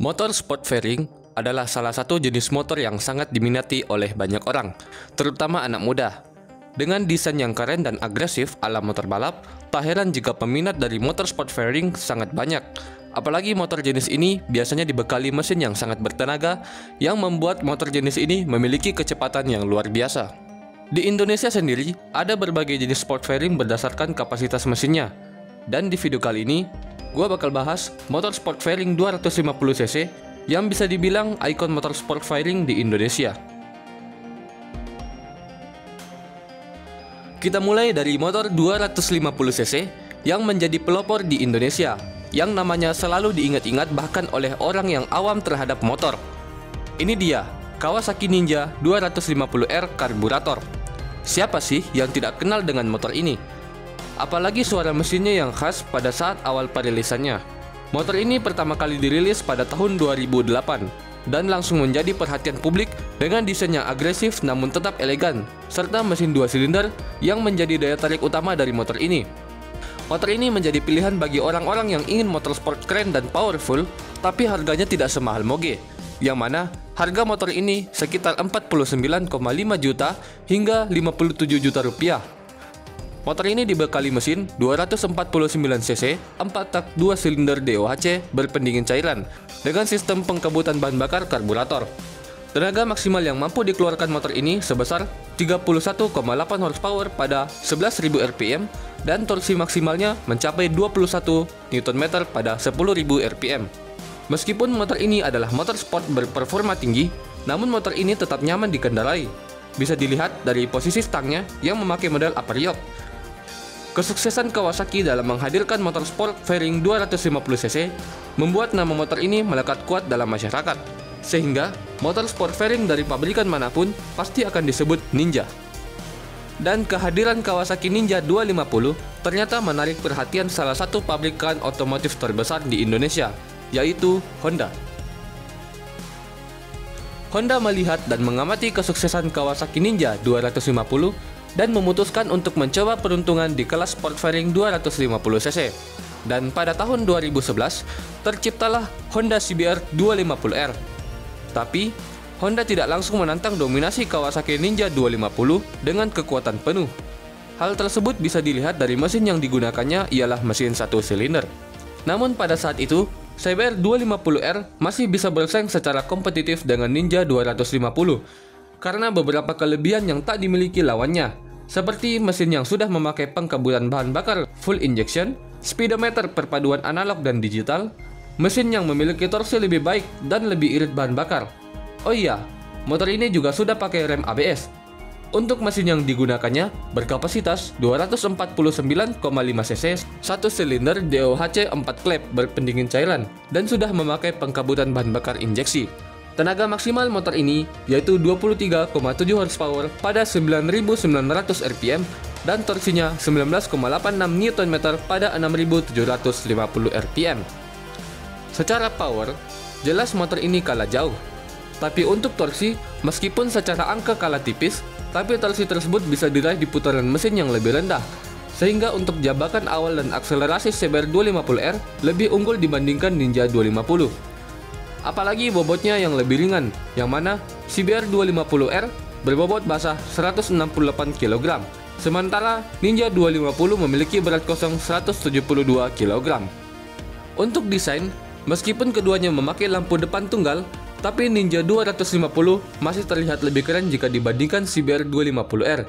Motor sport fairing adalah salah satu jenis motor yang sangat diminati oleh banyak orang, terutama anak muda. Dengan desain yang keren dan agresif ala motor balap, tak heran jika peminat dari motor sport fairing sangat banyak. Apalagi motor jenis ini biasanya dibekali mesin yang sangat bertenaga, yang membuat motor jenis ini memiliki kecepatan yang luar biasa. Di Indonesia sendiri, ada berbagai jenis sport fairing berdasarkan kapasitas mesinnya. Dan di video kali ini, gua bakal bahas motor sport fairing 250cc yang bisa dibilang ikon motor sport fairing di Indonesia. Kita mulai dari motor 250cc yang menjadi pelopor di Indonesia, yang namanya selalu diingat-ingat bahkan oleh orang yang awam terhadap motor. Ini dia, Kawasaki Ninja 250R karburator. Siapa sih yang tidak kenal dengan motor ini? Apalagi suara mesinnya yang khas pada saat awal perilisannya. Motor ini pertama kali dirilis pada tahun 2008 dan langsung menjadi perhatian publik dengan desain yang agresif namun tetap elegan, serta mesin 2 silinder yang menjadi daya tarik utama dari motor ini. Motor ini menjadi pilihan bagi orang-orang yang ingin motor sport keren dan powerful, tapi harganya tidak semahal moge, yang mana harga motor ini sekitar 49,5 juta hingga 57 juta rupiah. Motor ini dibekali mesin 249cc 4 tak 2 silinder DOHC berpendingin cairan dengan sistem pengkebutan bahan bakar karburator. Tenaga maksimal yang mampu dikeluarkan motor ini sebesar 31,8 horsepower pada 11.000 rpm dan torsi maksimalnya mencapai 21 Nm pada 10.000 rpm. Meskipun motor ini adalah motor sport berperforma tinggi, namun motor ini tetap nyaman dikendarai. Bisa dilihat dari posisi stangnya yang memakai model upper yoke. Kesuksesan Kawasaki dalam menghadirkan motor sport fairing 250cc membuat nama motor ini melekat kuat dalam masyarakat, sehingga motor sport fairing dari pabrikan manapun pasti akan disebut Ninja. Dan kehadiran Kawasaki Ninja 250 ternyata menarik perhatian salah satu pabrikan otomotif terbesar di Indonesia, yaitu Honda. Honda melihat dan mengamati kesuksesan Kawasaki Ninja 250 dan memutuskan untuk mencoba peruntungan di kelas sport fairing 250cc. Dan pada tahun 2011, terciptalah Honda CBR 250R. Tapi, Honda tidak langsung menantang dominasi Kawasaki Ninja 250 dengan kekuatan penuh. Hal tersebut bisa dilihat dari mesin yang digunakannya ialah mesin 1 silinder. Namun pada saat itu, CBR 250R masih bisa bersaing secara kompetitif dengan Ninja 250 karena beberapa kelebihan yang tak dimiliki lawannya, seperti mesin yang sudah memakai pengkebutan bahan bakar full injection, speedometer perpaduan analog dan digital, mesin yang memiliki torsi lebih baik dan lebih irit bahan bakar. Oh iya, motor ini juga sudah pakai rem ABS. Untuk mesin yang digunakannya berkapasitas 249,5cc 1 silinder DOHC 4 klep berpendingin cairan dan sudah memakai pengkebutan bahan bakar injeksi. Tenaga maksimal motor ini yaitu 23,7 horsepower pada 9.900 rpm dan torsinya 19,86 Nm pada 6.750 rpm. Secara power, jelas motor ini kalah jauh. Tapi untuk torsi, meskipun secara angka kalah tipis, tapi torsi tersebut bisa diraih di putaran mesin yang lebih rendah. Sehingga untuk jabakan awal dan akselerasi CBR 250R lebih unggul dibandingkan Ninja 250. Apalagi bobotnya yang lebih ringan, yang mana CBR 250R berbobot basah 168 kg, sementara Ninja 250 memiliki berat kosong 172 kg. Untuk desain, meskipun keduanya memakai lampu depan tunggal, tapi Ninja 250 masih terlihat lebih keren jika dibandingkan CBR 250R,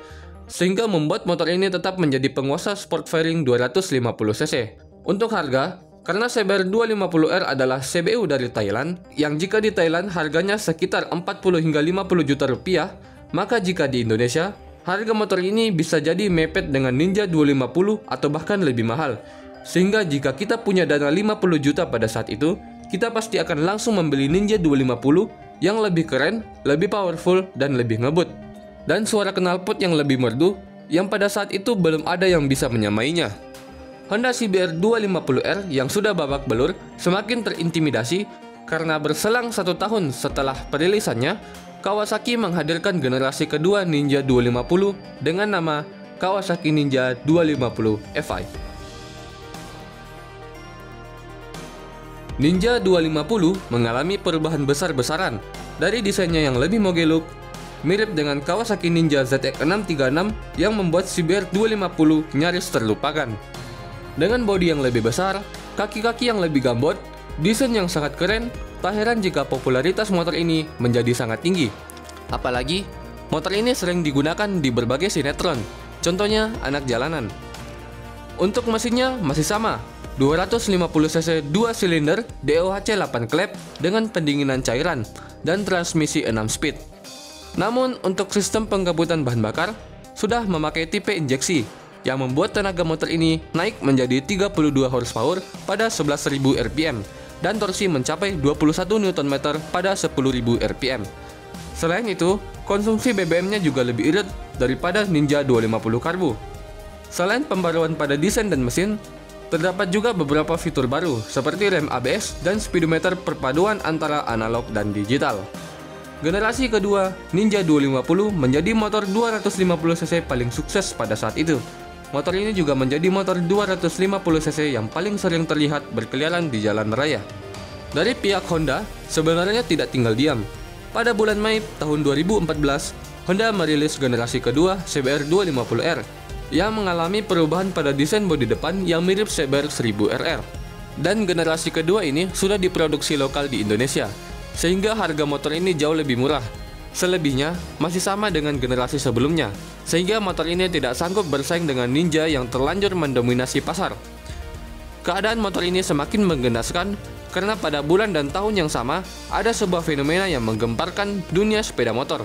sehingga membuat motor ini tetap menjadi penguasa sport fairing 250cc. Untuk harga, karena CBR 250R adalah CBU dari Thailand, yang jika di Thailand harganya sekitar 40 hingga 50 juta rupiah, maka jika di Indonesia, harga motor ini bisa jadi mepet dengan Ninja 250 atau bahkan lebih mahal. Sehingga jika kita punya dana 50 juta pada saat itu, kita pasti akan langsung membeli Ninja 250 yang lebih keren, lebih powerful, dan lebih ngebut. Dan suara knalpot yang lebih merdu, yang pada saat itu belum ada yang bisa menyamainya. Honda CBR 250R yang sudah babak belur semakin terintimidasi karena berselang 1 tahun setelah perilisannya, Kawasaki menghadirkan generasi kedua Ninja 250 dengan nama Kawasaki Ninja 250 FI. Ninja 250 mengalami perubahan besar-besaran dari desainnya yang lebih mogeluk, mirip dengan Kawasaki Ninja ZX636 yang membuat CBR 250 nyaris terlupakan. Dengan bodi yang lebih besar, kaki-kaki yang lebih gambot, desain yang sangat keren, tak heran jika popularitas motor ini menjadi sangat tinggi. Apalagi, motor ini sering digunakan di berbagai sinetron, contohnya Anak Jalanan. Untuk mesinnya masih sama, 250cc 2 silinder DOHC 8 klep dengan pendinginan cairan dan transmisi 6 speed. Namun untuk sistem penggabutan bahan bakar sudah memakai tipe injeksi yang membuat tenaga motor ini naik menjadi 32 horsepower pada 11.000 rpm dan torsi mencapai 21 Nm pada 10.000 rpm. Selain itu, konsumsi BBM-nya juga lebih irit daripada Ninja 250 Karbo. Selain pembaruan pada desain dan mesin, terdapat juga beberapa fitur baru seperti rem ABS dan speedometer perpaduan antara analog dan digital. Generasi kedua, Ninja 250 menjadi motor 250cc paling sukses pada saat itu. Motor ini juga menjadi motor 250cc yang paling sering terlihat berkeliaran di jalan raya. Dari pihak Honda, sebenarnya tidak tinggal diam. Pada bulan Mei tahun 2014, Honda merilis generasi kedua CBR 250R yang mengalami perubahan pada desain bodi depan yang mirip CBR 1000RR. Dan generasi kedua ini sudah diproduksi lokal di Indonesia, sehingga harga motor ini jauh lebih murah. Selebihnya masih sama dengan generasi sebelumnya, sehingga motor ini tidak sanggup bersaing dengan Ninja yang terlanjur mendominasi pasar. Keadaan motor ini semakin menggenaskan karena pada bulan dan tahun yang sama ada sebuah fenomena yang menggemparkan dunia sepeda motor.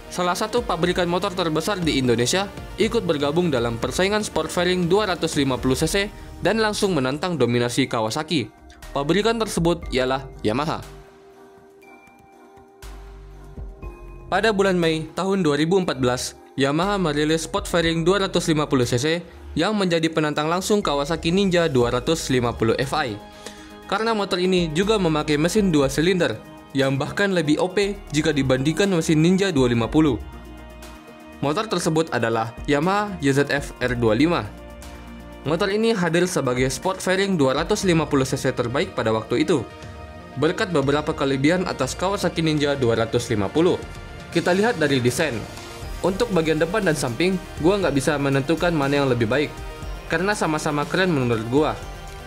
Salah satu pabrikan motor terbesar di Indonesia ikut bergabung dalam persaingan sport fairing 250cc dan langsung menantang dominasi Kawasaki. Pabrikan tersebut ialah Yamaha. Pada bulan Mei tahun 2014, Yamaha merilis sport fairing 250cc yang menjadi penantang langsung Kawasaki Ninja 250 Fi. Karena motor ini juga memakai mesin 2 silinder yang bahkan lebih OP jika dibandingkan mesin Ninja 250. Motor tersebut adalah Yamaha YZF R25. Motor ini hadir sebagai sport fairing 250cc terbaik pada waktu itu, berkat beberapa kelebihan atas Kawasaki Ninja 250. Kita lihat dari desain. Untuk bagian depan dan samping, gua nggak bisa menentukan mana yang lebih baik, karena sama-sama keren menurut gua.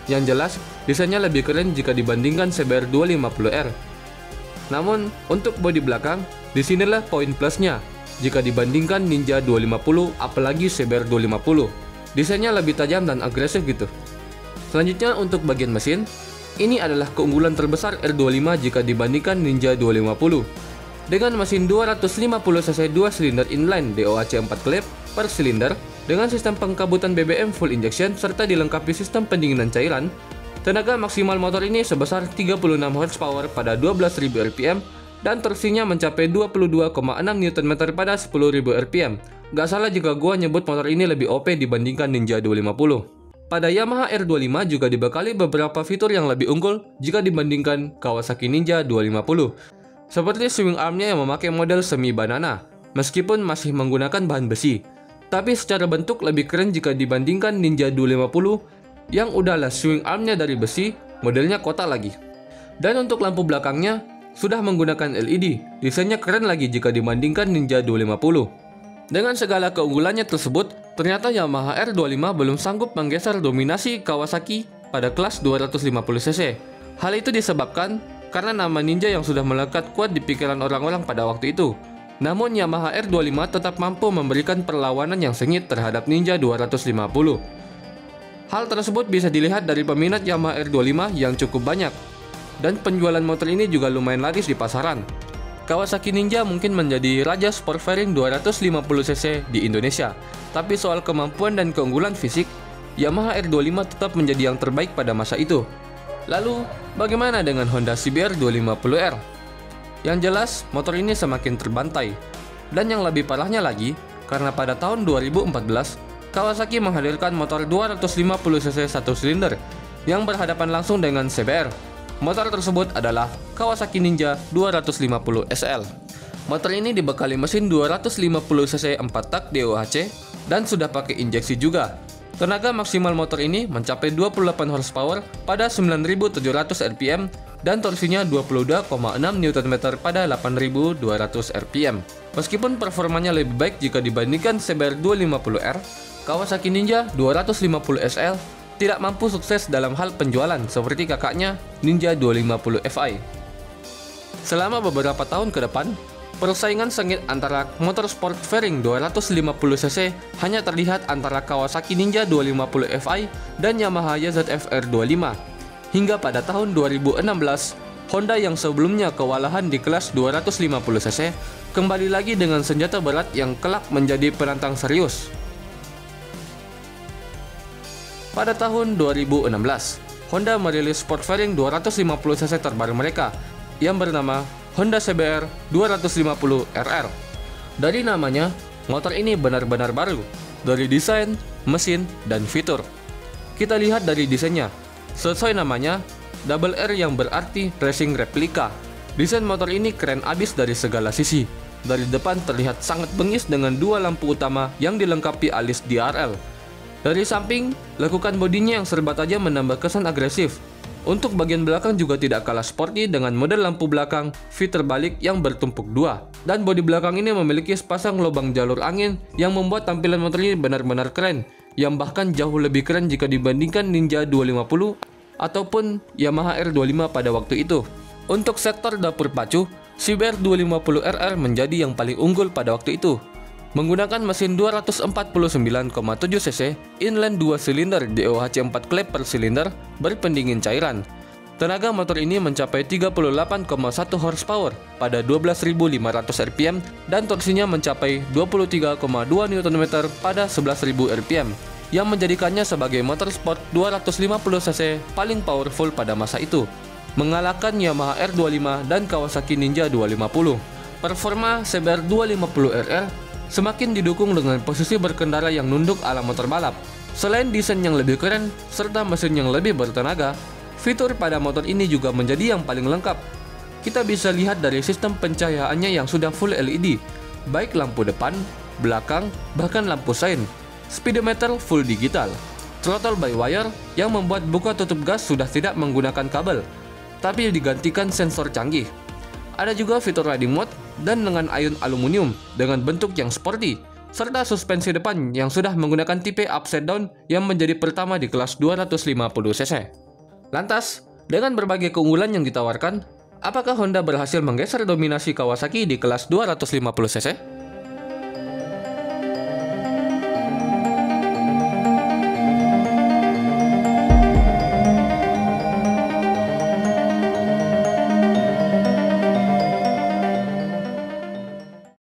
Yang jelas, desainnya lebih keren jika dibandingkan CBR 250R. Namun, untuk bodi belakang, disinilah poin plusnya jika dibandingkan Ninja 250 apalagi CBR 250. Desainnya lebih tajam dan agresif gitu. Selanjutnya untuk bagian mesin, ini adalah keunggulan terbesar R25 jika dibandingkan Ninja 250. Dengan mesin 250cc 2 silinder inline DOHC 4 klep per silinder dengan sistem pengkabutan BBM full injection serta dilengkapi sistem pendinginan cairan, tenaga maksimal motor ini sebesar 36 horsepower pada 12.000 rpm dan torsinya mencapai 22,6 Nm pada 10.000 rpm. Gak salah jika gua nyebut motor ini lebih OP dibandingkan Ninja 250. Pada Yamaha R25 juga dibekali beberapa fitur yang lebih unggul jika dibandingkan Kawasaki Ninja 250. Seperti swing armnya yang memakai model semi banana, meskipun masih menggunakan bahan besi. Tapi secara bentuk lebih keren jika dibandingkan Ninja 250 yang udahlah swing armnya dari besi, modelnya kotak lagi. Dan untuk lampu belakangnya sudah menggunakan LED, desainnya keren lagi jika dibandingkan Ninja 250. Dengan segala keunggulannya tersebut, ternyata Yamaha R25 belum sanggup menggeser dominasi Kawasaki pada kelas 250cc. Hal itu disebabkan karena nama Ninja yang sudah melekat kuat di pikiran orang-orang pada waktu itu. Namun Yamaha R25 tetap mampu memberikan perlawanan yang sengit terhadap Ninja 250. Hal tersebut bisa dilihat dari peminat Yamaha R25 yang cukup banyak, dan penjualan motor ini juga lumayan laris di pasaran. Kawasaki Ninja mungkin menjadi raja sport fairing 250cc di Indonesia, tapi soal kemampuan dan keunggulan fisik, Yamaha R25 tetap menjadi yang terbaik pada masa itu. Lalu, bagaimana dengan Honda CBR 250R? Yang jelas, motor ini semakin terbantai. Dan yang lebih parahnya lagi, karena pada tahun 2014, Kawasaki menghadirkan motor 250cc 1 silinder yang berhadapan langsung dengan CBR. Motor tersebut adalah Kawasaki Ninja 250 SL. Motor ini dibekali mesin 250cc 4 tak DOHC dan sudah pakai injeksi juga. Tenaga maksimal motor ini mencapai 28 horsepower pada 9.700 rpm dan torsinya 22,6 Nm pada 8.200 rpm. Meskipun performanya lebih baik jika dibandingkan CBR 250R, Kawasaki Ninja 250 SL tidak mampu sukses dalam hal penjualan seperti kakaknya Ninja 250 Fi. Selama beberapa tahun ke depan, persaingan sengit antara motorsport fairing 250cc hanya terlihat antara Kawasaki Ninja 250 Fi dan Yamaha YZF-R 25. Hingga pada tahun 2016, Honda yang sebelumnya kewalahan di kelas 250cc kembali lagi dengan senjata berat yang kelak menjadi penantang serius. Pada tahun 2016, Honda merilis sport fairing 250cc terbaru mereka yang bernama Honda CBR 250RR. Dari namanya, motor ini benar-benar baru, dari desain, mesin, dan fitur. Kita lihat dari desainnya. Sesuai namanya, Double R yang berarti racing replika. Desain motor ini keren abis dari segala sisi. Dari depan terlihat sangat bengis dengan dua lampu utama yang dilengkapi alis DRL. Dari samping, lekukan bodinya yang serba tajam menambah kesan agresif. Untuk bagian belakang juga tidak kalah sporty dengan model lampu belakang fitur balik yang bertumpuk dua. Dan bodi belakang ini memiliki sepasang lubang jalur angin yang membuat tampilan motor ini benar-benar keren, yang bahkan jauh lebih keren jika dibandingkan Ninja 250 ataupun Yamaha R25 pada waktu itu. Untuk sektor dapur pacu, CBR 250RR menjadi yang paling unggul pada waktu itu. Menggunakan mesin 249,7 cc inline 2 silinder DOHC 4 klep per silinder berpendingin cairan. Tenaga motor ini mencapai 38,1 horsepower pada 12.500 rpm dan torsinya mencapai 23,2 Nm pada 11.000 rpm, yang menjadikannya sebagai motor sport 250 cc paling powerful pada masa itu, mengalahkan Yamaha R25 dan Kawasaki Ninja 250. Performa CBR 250RR semakin didukung dengan posisi berkendara yang nunduk ala motor balap. Selain desain yang lebih keren serta mesin yang lebih bertenaga, fitur pada motor ini juga menjadi yang paling lengkap. Kita bisa lihat dari sistem pencahayaannya yang sudah full LED, baik lampu depan, belakang, bahkan lampu sein. Speedometer full digital. Throttle by wire yang membuat buka tutup gas sudah tidak menggunakan kabel, tapi digantikan sensor canggih. Ada juga fitur riding mode dan dengan ayun aluminium dengan bentuk yang sporty, serta suspensi depan yang sudah menggunakan tipe upside down yang menjadi pertama di kelas 250cc. Lantas, dengan berbagai keunggulan yang ditawarkan, apakah Honda berhasil menggeser dominasi Kawasaki di kelas 250cc?